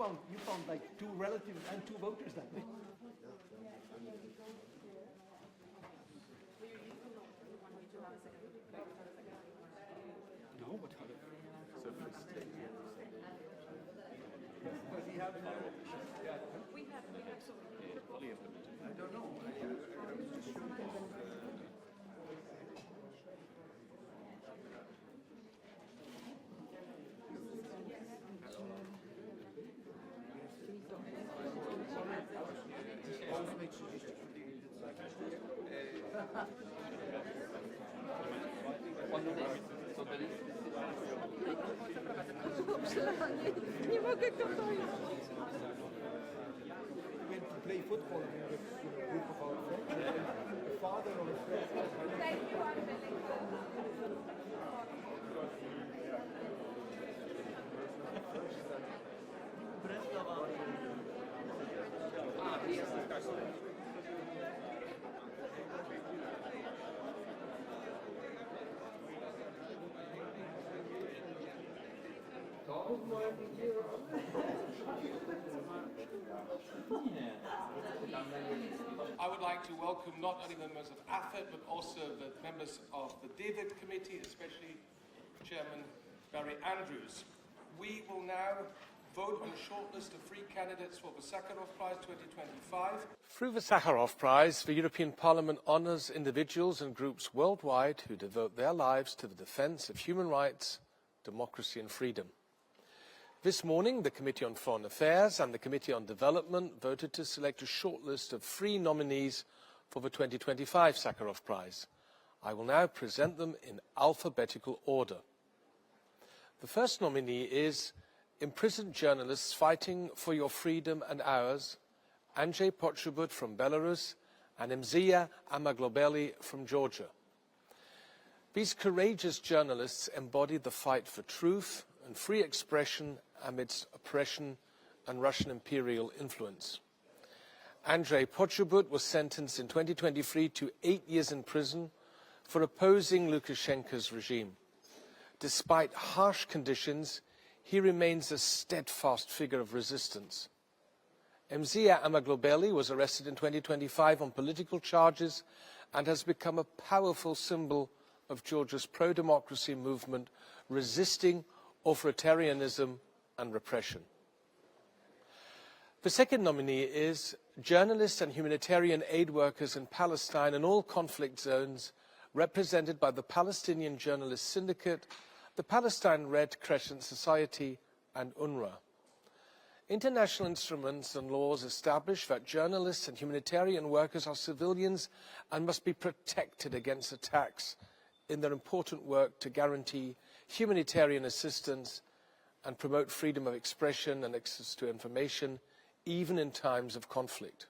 found like two relatives and two voters that day. No, but does he have? We have so fully implemented. I don't know. Nie mogę go dojść. Went to play football with a group of our friends. The father of a friend. Thank you, unveiled. I would like to welcome not only members of AFET but also the members of the David Committee, especially Chairman Barry Andrews. We will now vote on a short list of three candidates for the Sakharov Prize 2025. Through the Sakharov Prize, the European Parliament honours individuals and groups worldwide who devote their lives to the defence of human rights, democracy and freedom. This morning, the Committee on Foreign Affairs and the Committee on Development voted to select a short list of three nominees for the 2025 Sakharov Prize. I will now present them in alphabetical order. The first nominee is imprisoned journalists fighting for your freedom and ours, Andrzej Poczobut from Belarus and Mounir Satouri from Georgia. These courageous journalists embodied the fight for truth and free expression amidst oppression and Russian imperial influence. Andrzej Poczobut was sentenced in 2023 to 8 years in prison for opposing Lukashenko's regime. Despite harsh conditions, he remains a steadfast figure of resistance. Mounir Satouri was arrested in 2025 on political charges and has become a powerful symbol of Georgia's pro-democracy movement resisting authoritarianism and repression. The second nominee is journalists and humanitarian aid workers in Palestine and all conflict zones, represented by the Palestinian Journalists Syndicate, the Palestine Red Crescent Society and UNRWA. International instruments and laws establish that journalists and humanitarian workers are civilians and must be protected against attacks in their important work to guarantee humanitarian assistance and promote freedom of expression and access to information, even in times of conflict.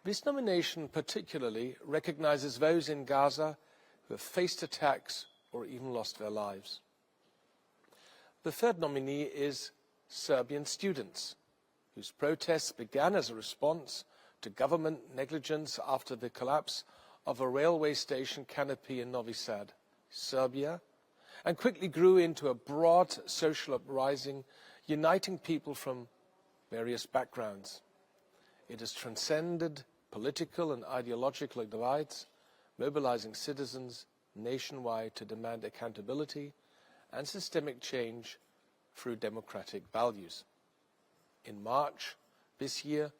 This nomination particularly recognizes those in Gaza who have faced attacks or even lost their lives. The third nominee is Serbian students, whose protests began as a response to government negligence after the collapse of a railway station canopy in Novi Sad, Serbia, and quickly grew into a broad social uprising, uniting people from various backgrounds. It has transcended political and ideological divides, mobilizing citizens nationwide to demand accountability and systemic change through democratic values. In March this year,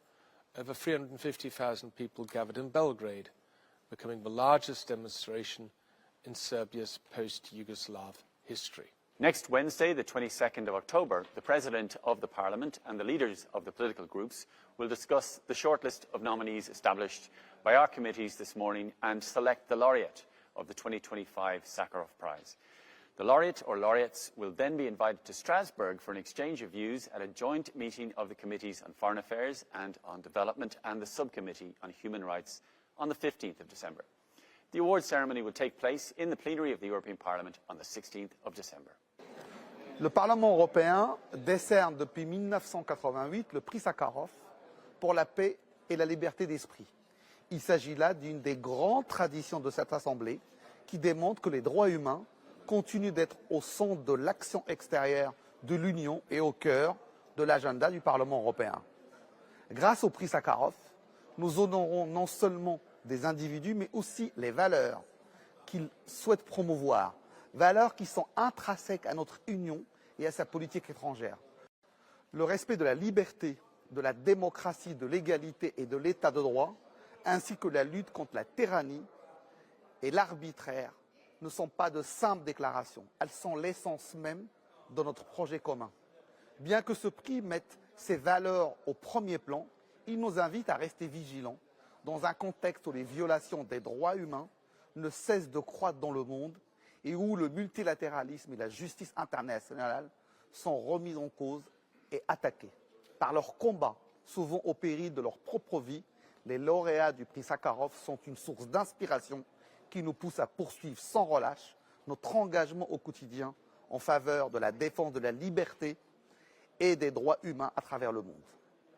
over 350,000 people gathered in Belgrade, becoming the largest demonstration in Serbia's post-Yugoslav history. Next Wednesday, the 22nd of October, the President of the Parliament and the leaders of the political groups will discuss the shortlist of nominees established by our committees this morning and select the laureate of the 2025 Sakharov Prize. The laureate or laureates will then be invited to Strasbourg for an exchange of views at a joint meeting of the Committees on Foreign Affairs and on Development and the Subcommittee on Human Rights on the 15th of December. The award ceremony will take place in the plenary of the European Parliament on the 16th of December. Le Parlement européen décerne depuis 1988 le prix Sakharov pour la paix et la liberté d'esprit. Il s'agit là d'une des grandes traditions de cette Assemblée qui démontre que les droits humains continuent d'être au centre de l'action extérieure de l'Union et au cœur de l'agenda du Parlement européen. Grâce au prix Sakharov, nous honorons non seulement des individus, mais aussi les valeurs qu'ils souhaitent promouvoir, valeurs qui sont intrinsèques à notre Union et à sa politique étrangère. Le respect de la liberté, de la démocratie, de l'égalité et de l'état de droit, ainsi que la lutte contre la tyrannie et l'arbitraire, ne sont pas de simples déclarations. Elles sont l'essence même de notre projet commun. Bien que ce prix mette ces valeurs au premier plan, il nous invite à rester vigilants dans un contexte où les violations des droits humains ne cessent de croître dans le monde et où le multilatéralisme et la justice internationale sont remis en cause et attaqués. Par leur combat, souvent au péril de leur propre vie, les lauréats du prix Sakharov sont une source d'inspiration qui nous pousse à poursuivre sans relâche notre engagement au quotidien en faveur de la défense de la liberté et des droits humains à travers le monde.